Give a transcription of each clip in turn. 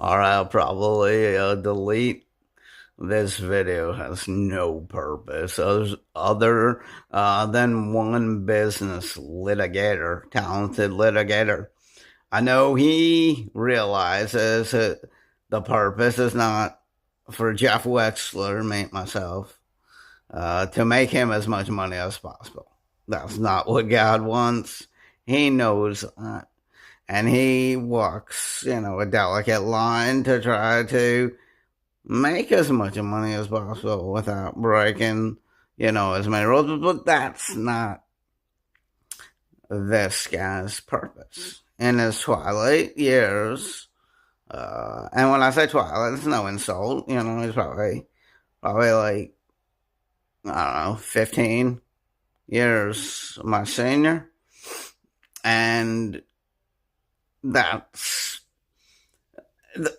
Alright, I'll probably delete this video. Has no purpose other than one business litigator, talented litigator. I know he realizes that the purpose is not for Jeff Wexler, myself, to make him as much money as possible. That's not what God wants. He knows that. And he walks, a delicate line to try to make as much money as possible without breaking, as many rules. But that's not this guy's purpose. In his twilight years, and when I say twilight, it's no insult. He's probably like, I don't know, 15 years my senior. And that's,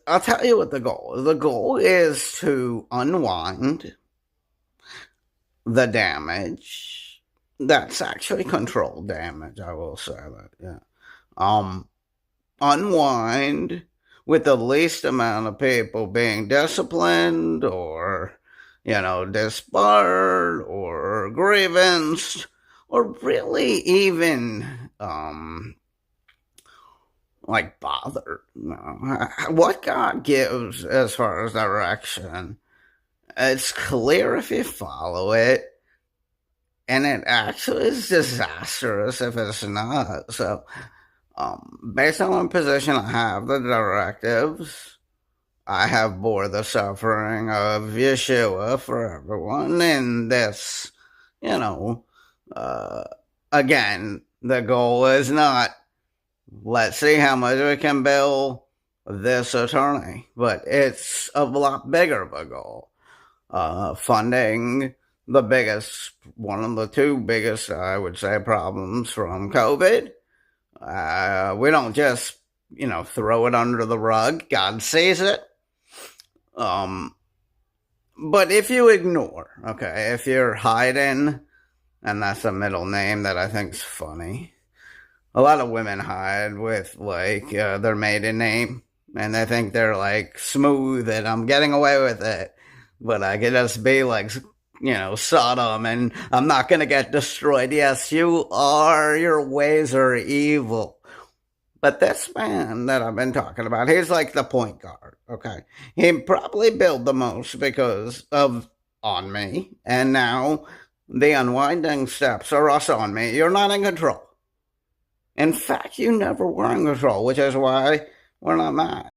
I'll tell you what the goal is. The goal is to unwind the damage. That's actually controlled damage, I will say that, yeah. Unwind with the least amount of people being disciplined or, disbarred or grievanced or really even, like bothered. No. What God gives as far as direction, it's clear if you follow it, and it actually is disastrous if it's not. So, based on the position I have, the directives, I have bore the suffering of Yeshua for everyone in this, again, the goal is not, let's see how much we can bill this attorney, but it's a lot bigger of a goal. Funding one of the two biggest, I would say, problems from COVID. We don't just, throw it under the rug. God sees it. But if you ignore, okay, if you're hiding, and that's a middle name that I think's funny. A lot of women hide with their maiden name, and they think they're like smooth and I'm getting away with it. But I could just be like, Sodom, and I'm not gonna get destroyed. Yes, you are. Your ways are evil. But this man that I've been talking about, he's like the point guard, okay? He probably billed the most because of on me, and now the unwinding steps are also on me. You're not in control. In fact, you never were in control, which is why we're not mad.